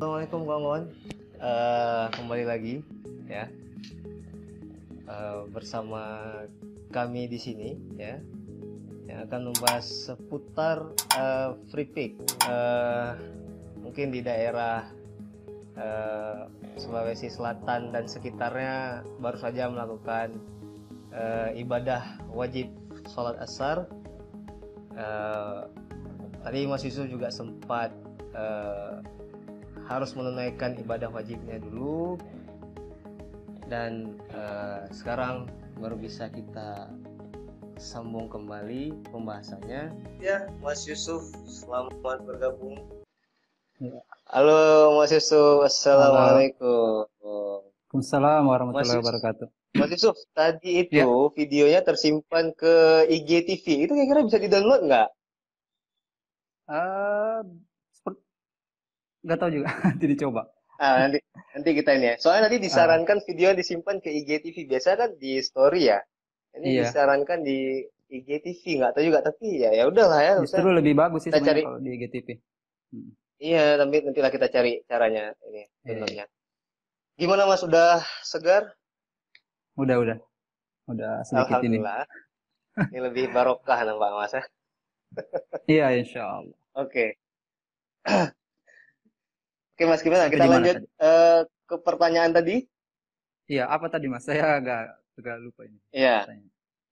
Assalamualaikum kawan-kawan. Kembali lagi ya bersama kami di sini ya yang akan membahas seputar free pick. Mungkin di daerah Sulawesi Selatan dan sekitarnya baru saja melakukan ibadah wajib sholat asar. Tadi Mas Yusuf juga sempat harus menunaikan ibadah wajibnya dulu, dan sekarang baru bisa kita sambung kembali pembahasannya. Ya, Mas Yusuf, selamat bergabung. Halo Mas Yusuf, assalamualaikum. Waalaikumsalam warahmatullahi wabarakatuh. Mas Yusuf, tadi itu videonya tersimpan ke IGTV, itu kira-kira bisa di-download nggak? Nggak tahu juga, nanti dicoba. Nanti kita ini ya. Soalnya tadi disarankan video disimpan ke IGTV. Biasa kan di story ya. Ini Iya. disarankan di IGTV, nggak tahu juga. Tapi ya udahlah ya. Justru lebih bagus sih kita sebenarnya cari. kalau di IGTV. Iya, tapi nantilah kita cari caranya ini downloadnya. Gimana Mas? Udah segar? Udah sedikit ini. Alhamdulillah. Ini lebih barokah nampak Mas ya. Iya, insya Allah. Oke. Oke Mas, gimana? Kita lanjut ke pertanyaan tadi. Iya, apa tadi Mas? Saya agak lupa ini. Iya.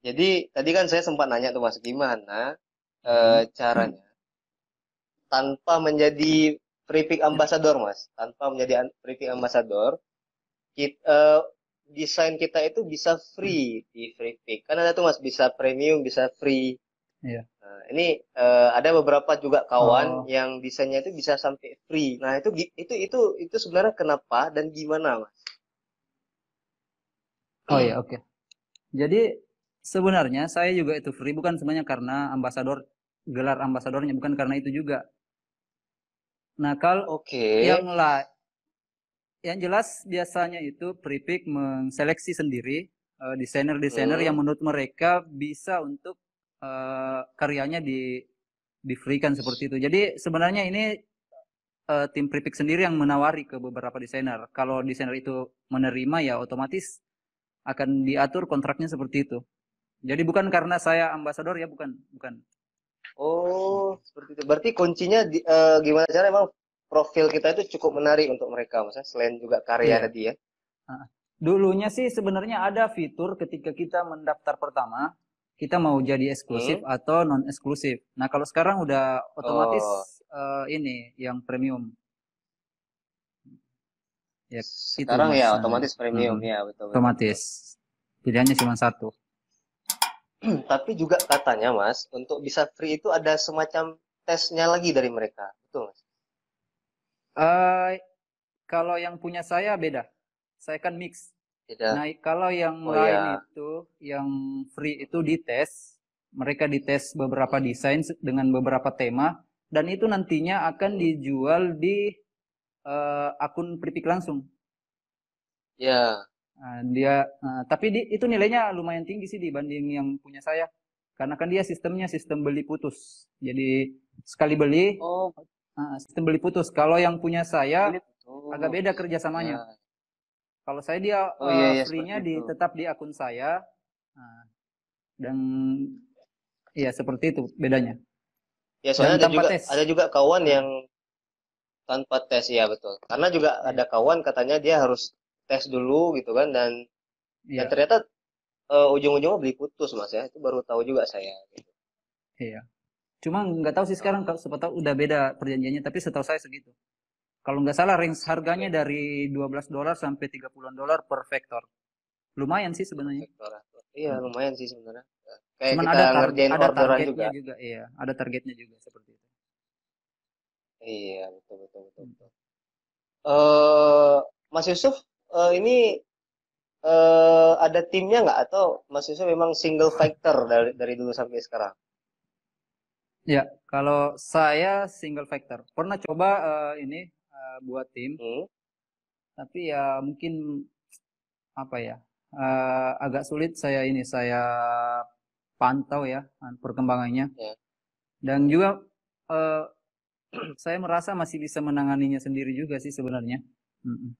Jadi tadi kan saya sempat nanya tuh Mas, gimana caranya tanpa menjadi free pick ambassador Mas, tanpa menjadi free pick ambassador, desain kita itu bisa free di free pick. Kan ada tuh Mas, bisa premium, bisa free. Iya. Nah, ini ada beberapa juga kawan yang desainnya itu bisa sampai free. Nah, itu sebenarnya kenapa dan gimana Mas? Oh iya, oke. Jadi sebenarnya saya juga itu free bukan sebenarnya karena gelar ambasadornya, bukan karena itu juga. Nah, kalau yang jelas biasanya itu free pick menseleksi sendiri desainer-desainer yang menurut mereka bisa untuk karyanya di-free-kan seperti itu. Jadi sebenarnya ini tim free pick sendiri yang menawari ke beberapa desainer. Kalau desainer itu menerima ya otomatis akan diatur kontraknya seperti itu. Jadi bukan karena saya ambasador ya, bukan. Oh, seperti itu. Berarti kuncinya gimana cara emang profil kita itu cukup menarik untuk mereka, Mas, selain juga karya tadi ya. Dulunya sih sebenarnya ada fitur ketika kita mendaftar pertama, kita mau jadi eksklusif atau non eksklusif. Nah, kalau sekarang udah otomatis ini yang premium. Ya, sekarang itu, ya otomatis premium ya, betul. Otomatis. Pilihannya cuma satu. Tapi juga katanya Mas, untuk bisa free itu ada semacam tesnya lagi dari mereka, betul Mas? Kalau yang punya saya beda. Saya kan mix. Beda. Nah, kalau yang lain itu, yang free itu dites. Mereka dites beberapa desain dengan beberapa tema. Dan itu nantinya akan dijual di akun free pick langsung. Ya. Tapi itu nilainya lumayan tinggi sih dibanding yang punya saya. Karena kan dia sistem beli putus. Jadi sekali beli, sistem beli putus. Kalau yang punya saya agak beda kerjasamanya. Kalau saya dia free-nya tetap di akun saya, dan ya seperti itu bedanya. Ya soalnya ada juga kawan yang tanpa tes, ya betul. Karena juga ada kawan katanya dia harus tes dulu gitu kan, dan ternyata ujung-ujungnya beli putus Mas ya. Itu baru tahu juga saya. Gitu. Iya. Cuma nggak tahu sih sekarang kalau siapa tahu udah beda perjanjiannya, tapi setahu saya segitu. Kalau nggak salah range harganya dari $12 sampai $30 per vektor. Lumayan sih sebenarnya. Iya, lumayan sih sebenarnya. Kayak cuman kita ngerjain orderan juga. Iya, ada targetnya juga seperti itu. Iya, betul. Mas Yusuf, ini ada timnya nggak, atau Mas Yusuf memang single factor dari dulu sampai sekarang? Ya, kalau saya single factor. Pernah coba ini buat tim, tapi ya mungkin apa ya, agak sulit saya pantau ya perkembangannya. Dan juga saya merasa masih bisa menanganinya sendiri juga sih sebenarnya.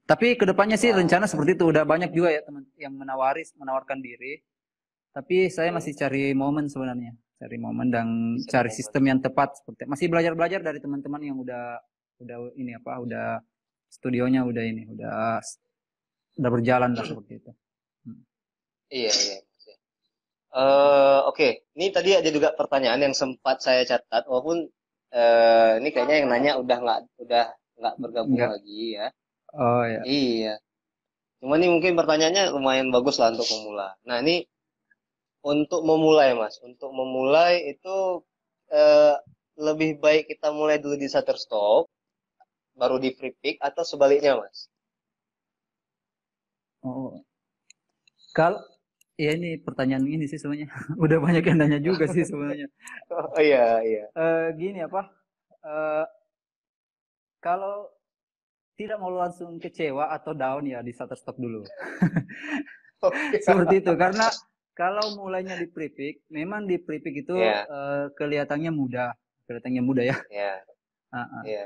Tapi kedepannya sih rencana seperti itu. Udah banyak juga ya teman yang menawarkan diri. Tapi saya masih cari momen sebenarnya, cari momen dan cari sistem yang tepat. Seperti masih belajar dari teman-teman yang udah ini apa, udah studionya udah berjalan lah seperti itu. Iya, iya. Oke. Ini tadi ada juga pertanyaan yang sempat saya catat, walaupun ini kayaknya yang nanya udah nggak bergabung lagi ya. Oh ya. Iya. Cuma ini mungkin pertanyaannya lumayan bagus lah untuk memula. Nah ini untuk memulai Mas, untuk memulai itu lebih baik kita mulai dulu di Shutterstock, baru di Free Pick atau sebaliknya Mas? Oh, kalau ya ini pertanyaan ini sih sebenarnya udah banyak yang nanya juga sih sebenarnya. Oh iya iya. Gini apa? Kalau tidak mau langsung kecewa atau down ya di Shutterstock dulu. Seperti itu karena kalau mulainya di Prepik, memang di Prepik itu kelihatannya mudah ya.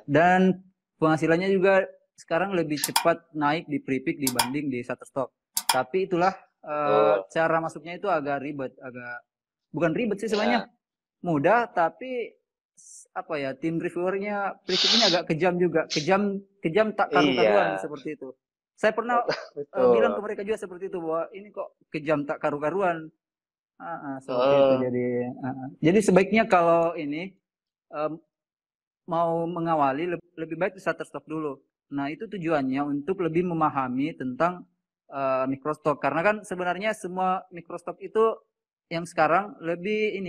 Dan penghasilannya juga sekarang lebih cepat naik di Prepik dibanding di Shutterstock. Tapi itulah cara masuknya itu agak ribet, bukan ribet sih sebenarnya, mudah tapi apa ya, tim reviewernya Prepik ini agak kejam juga, kejam tak karu-karuan seperti itu. Saya pernah bilang ke mereka juga seperti itu, bahwa ini kok kejam tak karu-karuan. Seperti itu. Jadi sebaiknya kalau ini mau mengawali lebih baik di Shutterstock dulu. Nah itu tujuannya untuk lebih memahami tentang microstock, karena kan sebenarnya semua microstock itu yang sekarang lebih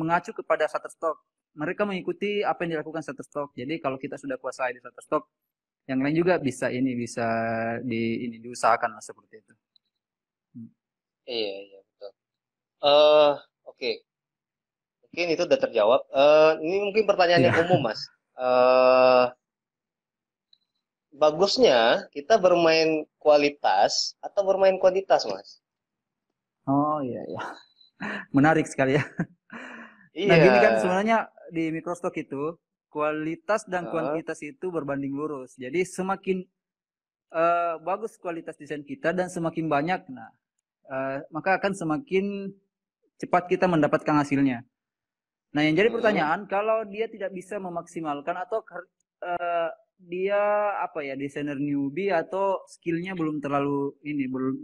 mengacu kepada Shutterstock. Mereka mengikuti apa yang dilakukan Shutterstock. Jadi kalau kita sudah kuasai di Shutterstock, yang lain juga bisa diusahakan lah seperti itu. Iya betul. Oke. Mungkin itu udah terjawab. Ini mungkin pertanyaan yang umum Mas. Bagusnya kita bermain kualitas atau bermain kuantitas Mas? Oh iya. Menarik sekali ya. Iya. Nah gini kan sebenarnya di microstock itu kualitas dan kuantitas itu berbanding lurus. Jadi semakin bagus kualitas desain kita dan semakin banyak, maka akan semakin cepat kita mendapatkan hasilnya. Nah yang jadi pertanyaan, kalau dia tidak bisa memaksimalkan atau dia desainer newbie atau skillnya belum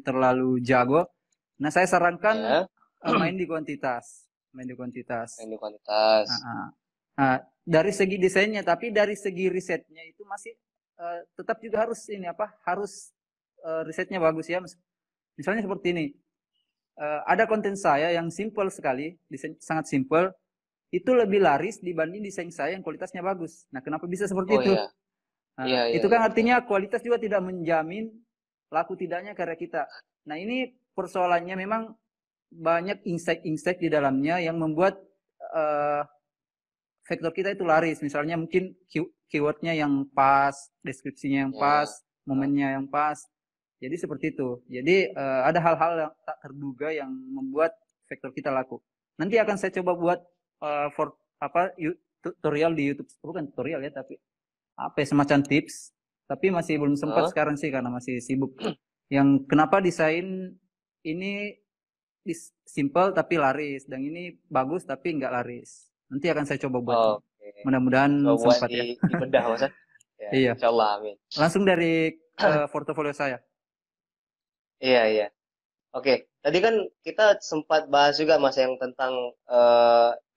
terlalu jago, nah saya sarankan main di kuantitas. Dari segi desainnya, tapi dari segi risetnya itu masih tetap juga harus risetnya bagus ya. Misalnya seperti ini, ada konten saya yang simple sekali, desain sangat simple, itu lebih laris dibanding desain saya yang kualitasnya bagus. Nah kenapa bisa seperti itu? Itu kan artinya kualitas juga tidak menjamin laku tidaknya karya kita. Nah ini persoalannya memang banyak insight di dalamnya yang membuat vektor kita itu laris. Misalnya mungkin keywordnya yang pas, deskripsinya yang pas, momennya yang pas. Jadi seperti itu. Jadi ada hal-hal yang tak terduga yang membuat vektor kita laku. Nanti akan saya coba buat tutorial di YouTube. Bukan tutorial ya, tapi semacam tips. Tapi masih belum sempat sekarang sih karena masih sibuk. Yang kenapa desain ini simple tapi laris, dan ini bagus tapi nggak laris. Nanti akan saya coba buat. Mudah-mudahan sempat ya. Dibedah Mas. Iya. Insyaallah, amin. Langsung dari portofolio saya. Iya. Oke, tadi kan kita sempat bahas juga Mas yang tentang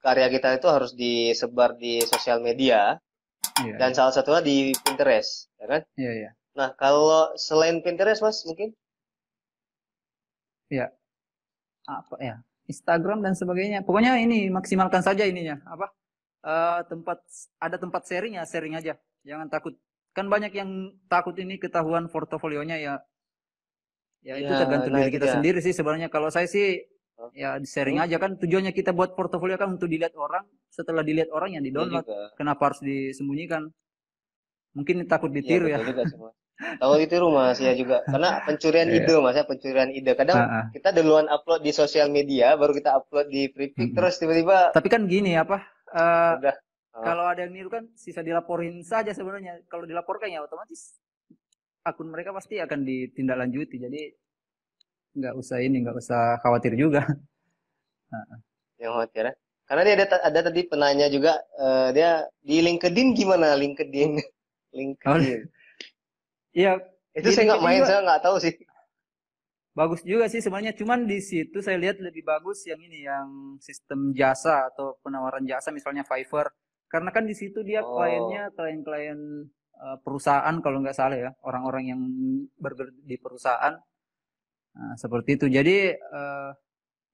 karya kita itu harus disebar di sosial media. Dan salah satunya di Pinterest, ya kan? Iya. Nah, kalau selain Pinterest Mas mungkin? Iya. Apa ya? Instagram dan sebagainya. Pokoknya ini maksimalkan saja ininya. Ada tempat sharing ya, sharing aja. Jangan takut. Kan banyak yang takut ini ketahuan portofolionya ya. Ya itu tergantung diri kita sendiri sih sebenarnya. Kalau saya sih ya sharing aja, kan tujuannya kita buat portofolio kan untuk dilihat orang. Setelah dilihat orang yang di-download. Kenapa harus disembunyikan? Mungkin takut ditiru ya. Takut ditiru Mas ya juga. Karena pencurian ide Mas ya, pencurian ide. Kadang kita duluan upload di sosial media, baru kita upload di Free Pick, terus tiba-tiba. Tapi kan gini udah. Kalau ada yang niru kan sisa dilaporin saja sebenarnya. Kalau dilaporkan ya otomatis akun mereka pasti akan ditindaklanjuti. Jadi nggak usah khawatir juga. Yang khawatir ya. Karena dia ada tadi penanya juga, dia di LinkedIn gimana LinkedIn? LinkedIn. Iya. Itu saya nggak main, saya nggak tahu sih. Bagus juga sih sebenarnya. Cuman di situ saya lihat lebih bagus yang ini, yang sistem jasa atau penawaran jasa, misalnya Fiverr. Karena kan di situ dia kliennya klien-klien perusahaan kalau nggak salah ya, orang-orang yang bergerak di perusahaan. Nah, seperti itu. Jadi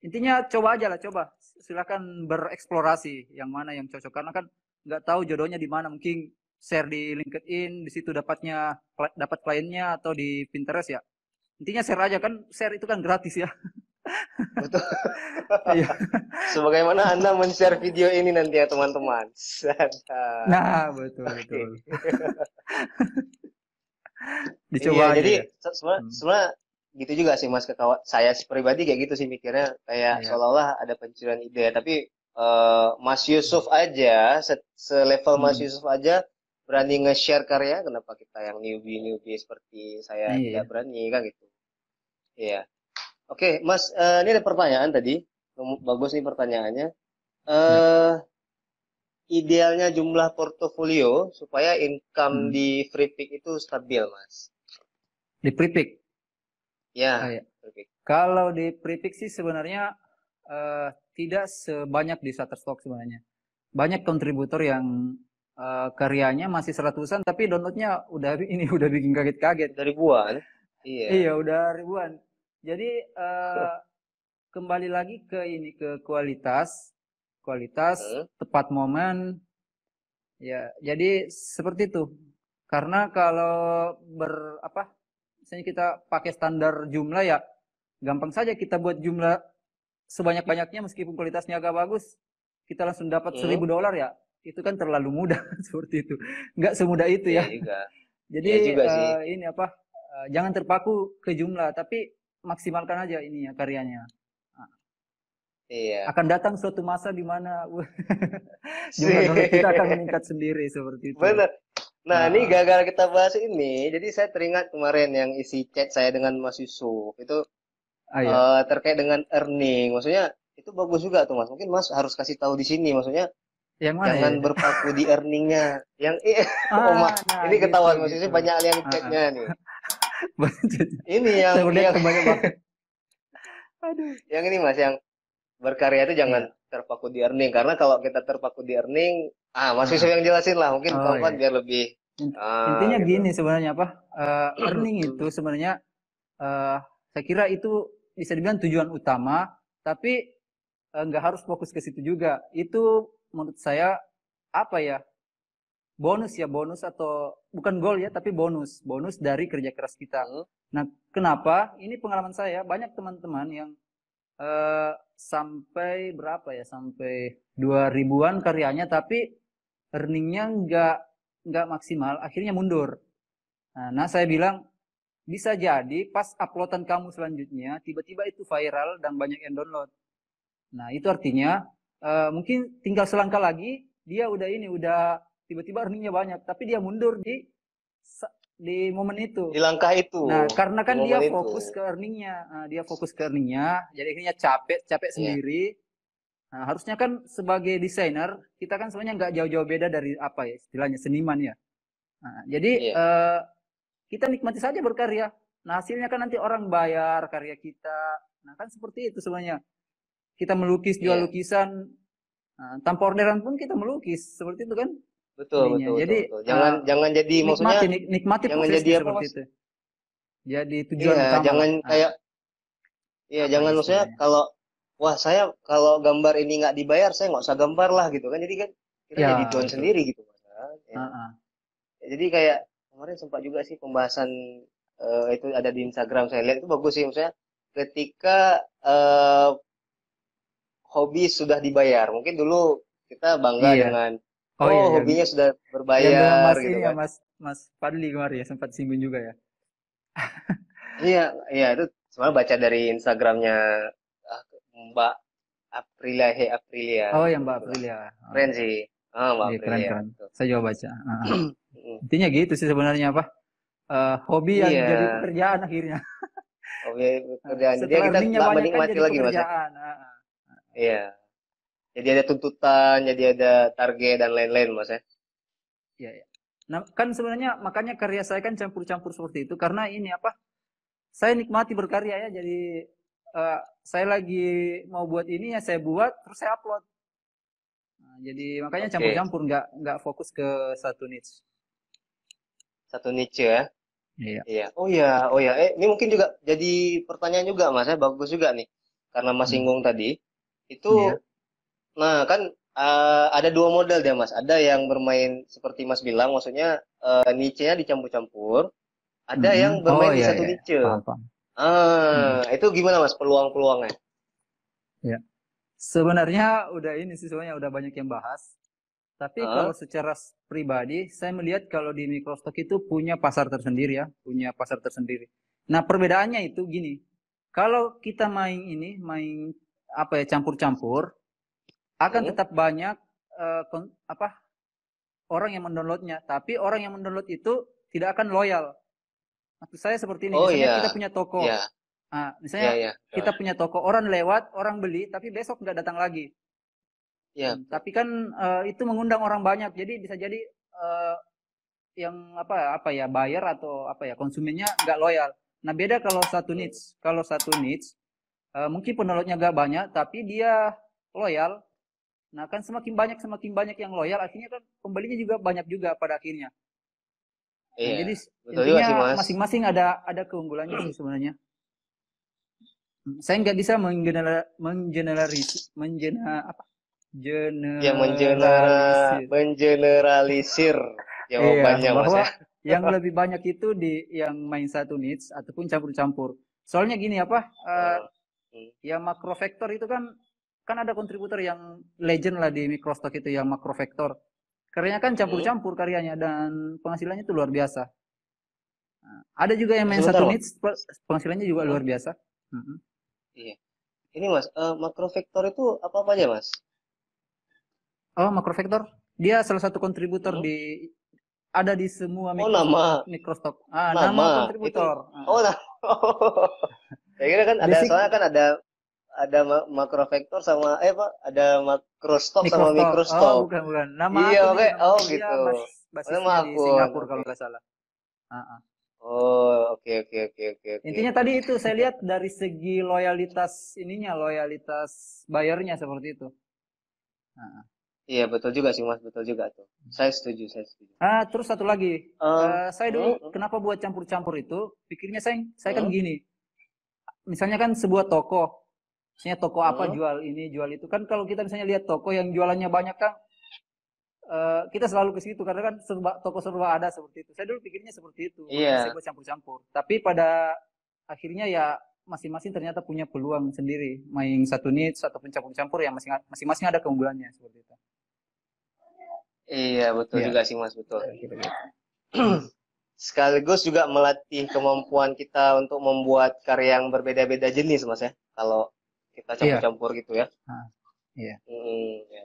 intinya coba aja lah, coba silakan bereksplorasi yang mana yang cocok, karena kan nggak tahu jodohnya di mana. Mungkin share di LinkedIn, di situ dapat kliennya, atau di Pinterest ya. Intinya share aja, kan share itu kan gratis ya. Betul. Sebagaimana Anda men-share video ini nanti ya teman-teman. Nah, betul. Dicoba iya, aja. Jadi sebenarnya gitu juga sih Mas, saya pribadi kayak gitu sih mikirnya, kayak seolah-olah ada pencurian ide, tapi Mas Yusuf aja selevel Mas Yusuf aja berani nge-share karya, kenapa kita yang newbie seperti saya tidak berani kan gitu. Iya. Oke, Mas, ini ada pertanyaan tadi. Bagus nih pertanyaannya. Idealnya jumlah portofolio supaya income di Freepik itu stabil, Mas. Di Freepik? Ya, Freepik. Kalau di Freepik sih sebenarnya tidak sebanyak di Shutterstock sebenarnya. Banyak kontributor yang karyanya masih 100-an, tapi downloadnya udah bikin kaget-kaget. Dari ribuan? Iya, udah ribuan. Jadi kembali lagi ke kualitas, tepat momen. Ya, jadi seperti itu. Karena kalau misalnya kita pakai standar jumlah ya, gampang saja kita buat jumlah sebanyak-banyaknya, meskipun kualitasnya agak bagus, kita langsung dapat $1.000 ya. Itu kan terlalu mudah seperti itu. Nggak semudah itu ya. Juga. Jadi jangan terpaku ke jumlah, tapi maksimalkan aja ini ya karyanya. Iya. Akan datang suatu masa di mana jumlah download kita akan meningkat sendiri seperti itu. Benar. Nah, ini gara-gara kita bahas ini, jadi saya teringat kemarin yang isi chat saya dengan Mas Yusuf itu terkait dengan earning. Maksudnya itu bagus juga tuh Mas. Mungkin Mas harus kasih tahu di sini, maksudnya jangan berpaku di earningnya. Yang ini ketahuan Mas Yusuf banyak yang chatnya nih. Ini yang banyak banget. Aduh. Yang ini Mas, yang berkarya itu jangan terpaku di earning, karena kalau kita terpaku di earning, Mas Yusuf yang jelasin lah, mungkin kawan biar lebih. Intinya gitu. Gini sebenarnya earning itu sebenarnya saya kira itu bisa dibilang tujuan utama, tapi nggak harus fokus ke situ juga. Itu menurut saya bonus atau bukan goal ya, tapi bonus dari kerja keras kita. Nah, kenapa? Ini pengalaman saya, banyak teman-teman yang sampai berapa ya, sampai 2000-an karyanya, tapi earningnya nggak maksimal, akhirnya mundur. Nah, saya bilang bisa jadi pas uploadan kamu selanjutnya tiba-tiba itu viral dan banyak yang download. Nah, itu artinya mungkin tinggal selangkah lagi dia udah tiba-tiba earningnya banyak, tapi dia mundur di momen itu. Di langkah itu. Nah, karena kan dia fokus ke earningnya. Jadi akhirnya capek sendiri. Nah, harusnya kan sebagai desainer, kita kan sebenarnya nggak jauh-jauh beda dari istilahnya seniman ya. Nah, jadi kita nikmati saja berkarya. Nah, hasilnya kan nanti orang bayar karya kita. Nah, kan seperti itu sebenarnya. Kita melukis, jual lukisan. Nah, tanpa orderan pun kita melukis. Seperti itu kan. Betul. Jadi jangan jadi maksudnya nikmati jangan jadi apa Mas? Itu. Jadi tujuan utama. Jangan jangan maksudnya kalau saya kalau gambar ini nggak dibayar, saya nggak usah gambar lah gitu kan. Jadi kan kita jadi down sendiri gitu Mas. Jadi kayak kemarin sempat juga sih pembahasan itu ada di Instagram, saya lihat itu bagus sih, maksudnya ketika hobi sudah dibayar. Mungkin dulu kita bangga dengan hobinya sudah berbayar gitu kan. Mas Fadli kemarin ya sempat singgung juga ya. Iya itu sebenarnya baca dari Instagramnya Mbak Aprilia. Oh yang Mbak Aprilia. Keren sih. Ah, Mbak Iya, Aprilia. keren-keren. Betul. Saya juga baca. Intinya gitu sih sebenarnya apa? Hobi yang jadi Iya, pekerjaan akhirnya. oke pekerjaan. Jadi ya Setelah kita earningnya nggak banyak kan menikmati jadi lagi Mas ya. pekerjaan. Iya. Jadi ada tuntutan, jadi ada target dan lain-lain Mas ya. Iya, iya. Nah, kan sebenarnya makanya karya saya kan campur-campur seperti itu karena ini apa? Saya nikmati berkarya ya. Jadi saya lagi mau buat ini ya saya buat terus saya upload. Nah, jadi makanya Oke, campur-campur nggak fokus ke satu niche. satu niche ya. Iya. Iya. Oh ya. Ini mungkin juga jadi pertanyaan juga Mas ya, bagus juga nih. Karena Mas Hmm. singgung tadi, itu Iya. nah kan ada dua model dia Mas. Ada yang bermain seperti Mas bilang, maksudnya niche-nya dicampur-campur. Ada yang Mm-mm. Oh bermain di iya, satu iya, niche. paham, paham. Mm. Itu gimana Mas peluang-peluangnya? Ya. Sebenarnya udah ini sih sebenarnya udah banyak yang bahas. Tapi kalau Ah, secara pribadi, saya melihat kalau di Microstock itu punya pasar tersendiri ya, punya pasar tersendiri. Nah, perbedaannya itu gini. Kalau kita main ini, main apa ya campur-campur, akan hmm. tetap banyak apa orang yang mendownloadnya. Tapi orang yang mendownload itu tidak akan loyal. Maksud saya seperti ini. Oh Misalnya kita iya, punya toko. iya, Nah, iya, misalnya iya, betul. kita punya toko, orang lewat, orang beli, tapi besok nggak datang lagi. Iya, betul. Tapi kan itu mengundang orang banyak, jadi bisa jadi yang apa ya buyer atau apa ya konsumennya nggak loyal. Nah beda kalau satu Hmm. niche, mungkin penoloknya nggak banyak, tapi dia loyal. Nah kan semakin banyak yang loyal, akhirnya kan pembelinya juga banyak juga pada akhirnya. Nah Iya, jadi betul juga intinya sih Mas. masing-masing ada keunggulannya sih sebenarnya. Saya nggak bisa apa Ya generalisir. mengeneralisir Iya, jawabannya Mas bahwa ya. yang lebih banyak itu di yang main satu niche ataupun campur-campur. Soalnya gini apa, Oh, hmm, ya makro vektor itu kan kan ada kontributor yang legend lah di Microstock itu yang makro vektor. Karyanya kan hmm. campur-campur karyanya dan penghasilannya itu luar biasa. Nah, ada juga yang main Sebentar satu Mas. niche penghasilannya juga Hmm, luar biasa. Mhm. iya. Ini Mas, makrovektor itu apa aja Mas? Oh, makro vektor, dia salah satu kontributor Hmm? ada di semua Oh nama, Microstock. Nama nama itu. kontributor. Oh nah. Saya kira kan ada Basic soalnya kan ada makrovektor sama Pak, ada makrostock sama Microstock. Oh, mikrostock. bukan, bukan. Nama Iya, akun oke. itu, nama Oh akun dia gitu. Nama basisnya di akun. Singapura Oke. kalau nggak salah. Ah, ah. Oh, oke oke oke oke oke. Intinya tadi itu saya lihat dari segi loyalitas bayarnya seperti itu. Ah, Iya, betul juga sih Mas, betul juga tuh. Saya setuju, saya setuju. Terus satu lagi, Eh, saya dulu hmm, kenapa buat campur-campur itu? Pikirnya saya kan hmm, gini, misalnya kan sebuah toko, misalnya toko apa hmm. jual ini jual itu kan kalau kita misalnya lihat toko yang jualannya banyak kan kita selalu ke situ karena kan toko serba ada seperti itu. Saya dulu pikirnya seperti itu, makanya saya Iya, buat campur-campur. Tapi pada akhirnya ya masing-masing ternyata punya peluang sendiri main satu niche ataupun campur-campur yang masing-masing ada keunggulannya seperti itu. iya betul Iya, juga sih Mas, betul. kira-kira. Sekaligus juga melatih kemampuan kita untuk membuat karya yang berbeda-beda jenis Mas ya. Kalau kita Iya, campur-campur gitu ya. nah, iya. Ya.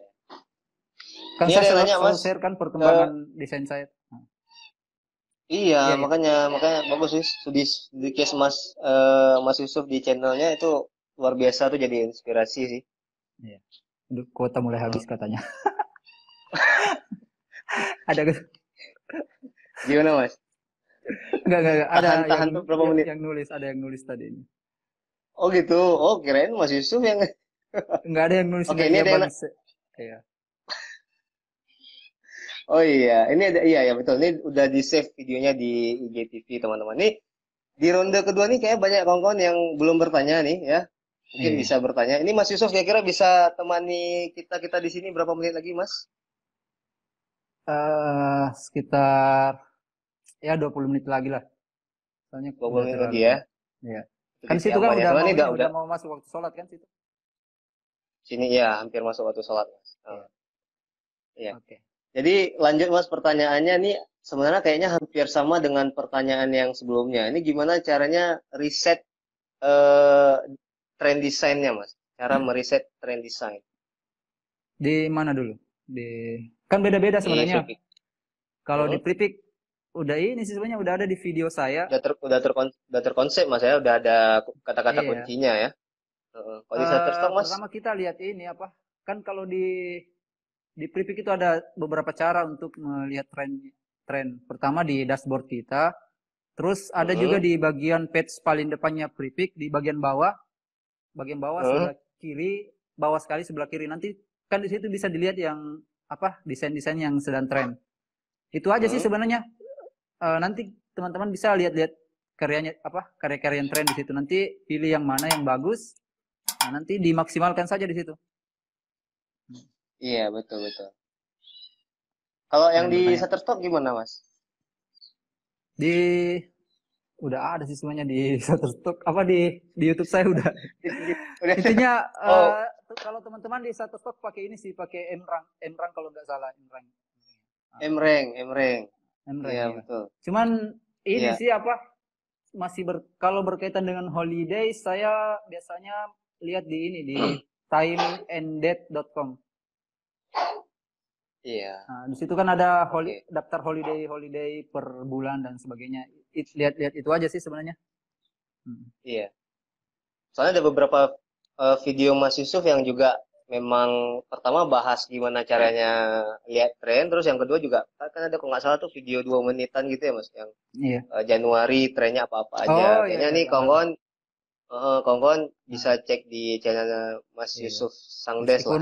Kan Ini saya ada yang nanya selalu Mas, share kan ke perkembangan desain saya. Nah, iya iya, iya, makanya makanya bagus sih di case Mas Mas Yusuf di channelnya itu luar biasa tuh jadi inspirasi sih. iya. Aduh, kuota mulai Eh, habis katanya. Ada Gimana Mas? enggak, ada Tahan-tahan tuh berapa menit? ada yang nulis tadi ini. Oh gitu. Oh kirain Mas Yusuf yang. Enggak ada yang nulis Oke enggak ini iya ada yang. bang. Iya. Oh iya, ini ada iya ya betul. Ini udah di save videonya di IGTV teman-teman. Nih di ronde kedua nih kayak banyak kawan-kawan yang belum bertanya nih ya. Mungkin Iya. bisa bertanya. Ini Mas Yusuf kira-kira bisa temani kita di sini berapa menit lagi Mas? Sekitar ya 20 menit lagi lah. Soalnya 20 udah menit lagi terlalu ya. ini. Iya. Itu Kan di situ siang kan banyak. Soalnya ini udah udah mau masuk waktu sholat kan situ. sini ya hampir masuk waktu sholat Mas. Iya. Iya. Oke. Jadi lanjut Mas pertanyaannya nih sebenarnya kayaknya hampir sama dengan pertanyaan yang sebelumnya. Ini gimana caranya riset eh, tren desainnya Mas? Cara meriset tren desain. Di mana dulu? Di Kan beda-beda Di sebenarnya. Free Pick. Kalau di Free Pick udah ini sih sebenarnya udah ada di video saya. Udah terkonsep Mas ya, udah ada kata-kata Iya. kuncinya ya. Kalau di Shutterstock Mas, Pertama kita lihat ini apa? Kan kalau di Free Pick itu ada beberapa cara untuk melihat tren. Pertama di dashboard kita, terus ada juga di bagian page paling depannya Free Pick di bagian bawah sebelah kiri, bawah sekali sebelah kiri, nanti kan di situ bisa dilihat yang apa desain-desain yang sedang tren. Itu aja sih sebenarnya. Nanti teman-teman bisa lihat-lihat karyanya apa karya-karya yang tren di situ, nanti pilih yang mana yang bagus, nah, nanti dimaksimalkan saja di situ. Iya betul. Kalau yang di Shutterstock gimana Mas? Udah ada sih semuanya di Shutterstock, apa di YouTube saya udah. Intinya kalau teman-teman di Shutterstock pakai ini sih, pakai Mrang kalau nggak salah, Mrang. Iya, betul. Cuman ini sih apa masih kalau berkaitan dengan holiday, saya biasanya lihat di ini di timeanddate.com. Iya. Nah, di situ kan ada daftar holiday per bulan dan sebagainya. Lihat-lihat itu aja sih sebenarnya. Iya. Soalnya ada beberapa video Mas Yusuf yang juga memang pertama bahas gimana caranya lihat tren, terus yang kedua juga kan ada kalau nggak salah tuh video 2 menitan gitu ya Mas, yang Januari trennya apa-apa aja. Kayaknya nih kawan bisa cek di channel Mas Yusuf Sangdes lah.